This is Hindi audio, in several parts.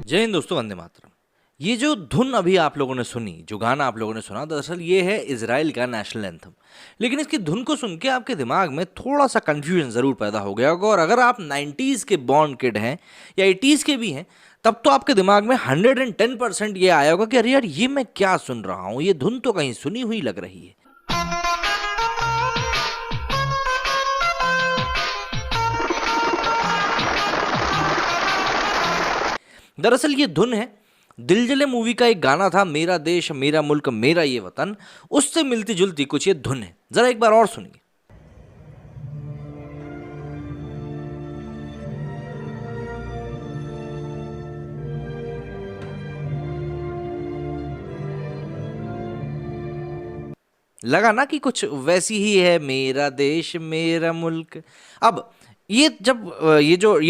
जय हिंद दोस्तों, वंदे मातरम। ये जो धुन अभी आप लोगों ने सुनी, जो गाना आप लोगों ने सुना, दरअसल ये है इजराइल का नेशनल एंथम। लेकिन इसकी धुन को सुन के आपके दिमाग में थोड़ा सा कंफ्यूजन ज़रूर पैदा हो गया होगा। और अगर आप 90s के बॉर्न किड हैं या 80s के भी हैं, तब तो आपके दिमाग में 110% ये आया होगा कि अरे यार, ये मैं क्या सुन रहा हूँ, ये धुन तो कहीं सुनी हुई लग रही है। दरअसल ये धुन है दिल जले मूवी का एक गाना था, मेरा देश मेरा मुल्क मेरा ये वतन। उससे मिलती जुलती कुछ ये धुन है, जरा एक बार और सुनिए। लगा ना कि कुछ वैसी ही है, मेरा देश मेरा मुल्क। अब ये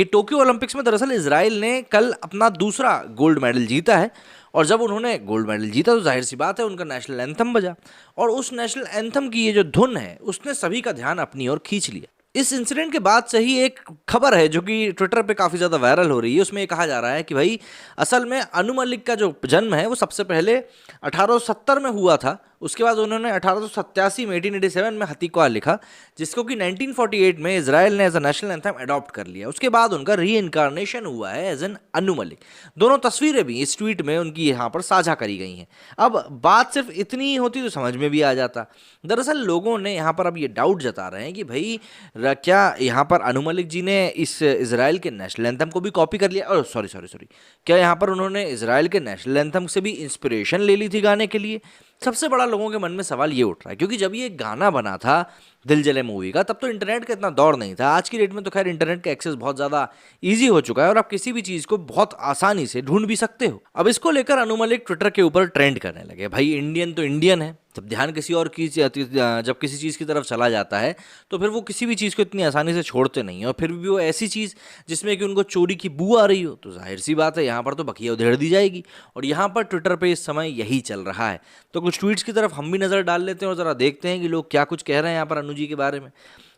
टोक्यो ओलंपिक्स में दरअसल इजराइल ने कल अपना दूसरा गोल्ड मेडल जीता है। और जब उन्होंने गोल्ड मेडल जीता तो जाहिर सी बात है उनका नेशनल एंथम बजा। और उस नेशनल एंथम की ये जो धुन है उसने सभी का ध्यान अपनी ओर खींच लिया। इस इंसिडेंट के बाद से ही एक खबर है जो कि ट्विटर पे काफ़ी ज़्यादा वायरल हो रही है। उसमें ये कहा जा रहा है कि भाई, असल में अनु मलिक का जो जन्म है वो सबसे पहले 1870 में हुआ था। उसके बाद उन्होंने 1887 में 1887 में हतीका लिखा, जिसको कि 1948 में इजराइल ने as a national anthem adopt कर लिया। उसके बाद उनका री इनकारनेशन हुआ है एज एन अनु मलिक। दोनों तस्वीरें भी इस ट्वीट में उनकी यहाँ पर साझा करी गई हैं। अब बात सिर्फ इतनी ही होती तो समझ में भी आ जाता। दरअसल लोगों ने यहाँ पर अब ये डाउट जता रहे हैं कि भाई, क्या यहाँ पर अनु मलिक जी ने इस इजराइल के नेशनल एंथम को भी कॉपी कर लिया? सॉरी सॉरी सॉरी, क्या यहाँ पर उन्होंने इजराइल के नेशनल एंथम से भी इंस्पिरेशन ले ली थी गाने के लिए? सबसे बड़ा लोगों के मन में सवाल ये उठ रहा है, क्योंकि जब ये गाना बना था दिल जले मूवी का, तब तो इंटरनेट का इतना दौर नहीं था। आज की डेट में तो खैर इंटरनेट का एक्सेस बहुत ज़्यादा ईजी हो चुका है और आप किसी भी चीज़ को बहुत आसानी से ढूंढ भी सकते हो। अब इसको लेकर अनु मलिक ट्विटर के ऊपर ट्रेंड करने लगे। भाई, इंडियन तो इंडियन है। जब ध्यान किसी और की जब किसी चीज़ की तरफ चला जाता है तो फिर वो किसी भी चीज़ को इतनी आसानी से छोड़ते नहीं हैं। और फिर भी वो ऐसी चीज़ जिसमें कि उनको चोरी की बू आ रही हो, तो जाहिर सी बात है यहाँ पर तो बखिया उधेड़ दी जाएगी। और यहाँ पर ट्विटर पे इस समय यही चल रहा है। तो कुछ ट्वीट्स की तरफ हम भी नज़र डाल लेते हैं और ज़रा देखते हैं कि लोग क्या कुछ कह रहे हैं यहाँ पर अनु जी के बारे में।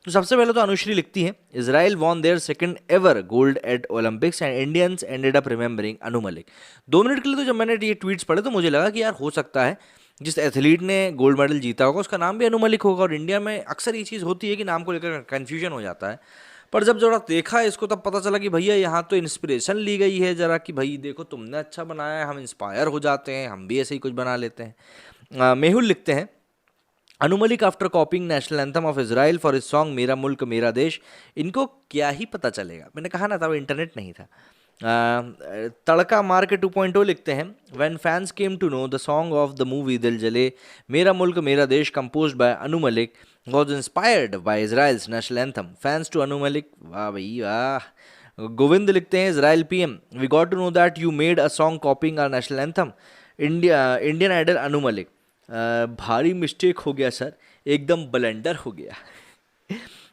तो सबसे पहले तो अनुश्री लिखती हैं, Israel won their second ever gold at Olympics and Indians ended up remembering Anu Malik. 2 minute के लिए तो जब मैंने ये ट्वीट्स पढ़े तो मुझे लगा कि यार, हो सकता है जिस एथलीट ने गोल्ड मेडल जीता होगा उसका नाम भी अनु मलिक होगा। और इंडिया में अक्सर ये चीज़ होती है कि नाम को लेकर कन्फ्यूजन हो जाता है। पर जब जरा देखा इसको तब पता चला कि भैया यहाँ तो इंस्पिरेशन ली गई है जरा, कि भाई देखो तुमने अच्छा बनाया है, हम इंस्पायर हो जाते हैं, हम भी ऐसे ही कुछ बना लेते हैं। मेहुल लिखते हैं, Anu Malik after copying national anthem of Israel for this song मेरा मुल्क मेरा देश। इनको क्या ही पता चलेगा, मैंने कहा ना था, वो इंटरनेट नहीं था। तड़का मार के 2.0 लिखते हैं, when fans came to know the song of the movie Dil Jale Mera मुल्क Mera Desh composed by Anu Malik was inspired by Israel's national anthem. Fans to Anu Malik, वाह भाई वाह। गोविंद लिखते हैं, Israel PM, we got to know that you made a song copying our national anthem Indian Idol Anu Malik. भारी मिस्टेक हो गया सर, एकदम ब्लेंडर हो गया।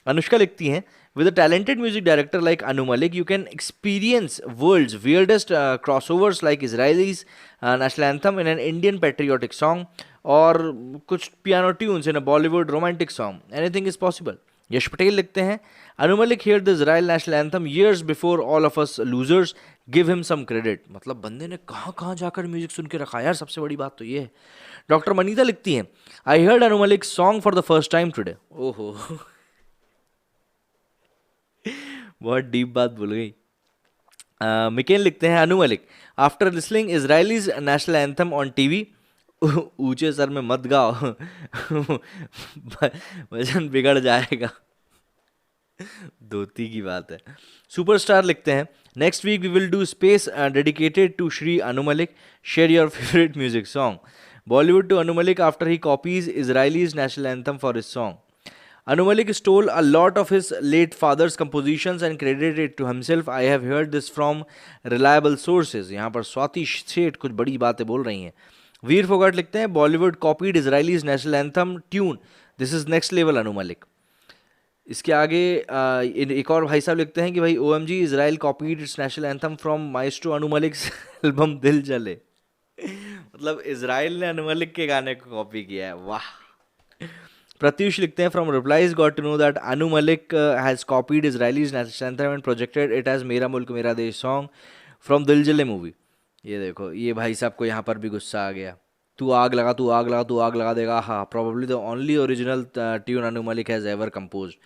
अनुष्का लिखती हैं, with a talented music director like Anu Malik, you can experience world's weirdest crossovers like Israelis national anthem in an Indian patriotic song और कुछ piano tunes in a Bollywood romantic song. Anything is possible. यश पटेल लिखते हैं, Anu Malik heard the Israel national anthem years before all of us losers. Give him some credit. मतलब बंदे ने कहाँ कहाँ जाकर म्यूजिक सुन के रखा यार, सबसे बड़ी बात तो ये है। डॉक्टर मनीता लिखती हैं, I heard Anu Malik's song for the first time today. ओहो बहुत डीप बात बोल गई। मिकेन लिखते हैं, Anu Malik after listening Israelis national anthem on TV, ऊंचे सर में मत गाओ वजन बिगड़ जाएगा। धोती की बात है। सुपरस्टार लिखते हैं, next week we will do space dedicated to Shri Anu Malik, share your favourite music song. Bollywood to Anu Malik after he copies Israelis national anthem for his song. Anu Malik stole a lot of his late father's compositions and credited it to himself. I have heard this from reliable sources. यहाँ पर स्वाति शेठ कुछ बड़ी बातें बोल रही हैं। वीर फोगाट लिखते हैं, Bollywood copied Israelis national anthem tune, this is next level Anu Malik. इसके आगे एक और भाई साहब लिखते हैं कि भाई OMG Israel copied it's national anthem from maestro Anu Malik album दिल जले। मतलब इजराइल ने अनु मलिक के गाने को कॉपी किया है, वाह। प्रत्युष लिखते हैं, from replies got to know that Anu Malik has copied Israelis national anthem and projected it as Mera मुल्क मेरा देश सॉन्ग फ्रॉम दिल जले मूवी। ये देखो, ये भाई साहब को यहाँ पर भी गुस्सा आ गया। तू आग लगा, तू आग लगा, तू आग लगा देगा, हाँ, probably the only original tune Anu Malik has ever composed.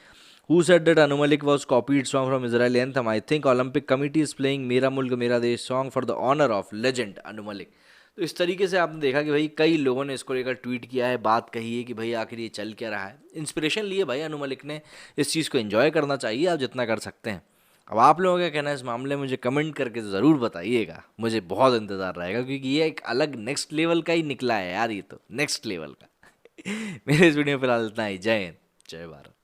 Who said that Anu Malik was copied song from Israeli anthem? I think Olympic Committee is playing मेरा मुल्क मेरा देश song for the honor of legend Anu Malik. तो इस तरीके से आपने देखा कि भाई कई लोगों ने इसको लेकर ट्वीट किया है, बात कही है कि भाई आखिर ये चल क्या रहा है। इंस्पिरेशन लिए भाई अनु मलिक ने, इस चीज़ को एंजॉय करना चाहिए आप जितना कर सकते हैं। अब आप लोगों का कहना है इस मामले में मुझे कमेंट करके ज़रूर बताइएगा, मुझे बहुत इंतज़ार रहेगा, क्योंकि ये एक अलग नेक्स्ट लेवल का ही निकला है यार, ये तो नेक्स्ट लेवल का। मेरे इस वीडियो में फिलहाल इतना ही। जय हिंद, जय भारत।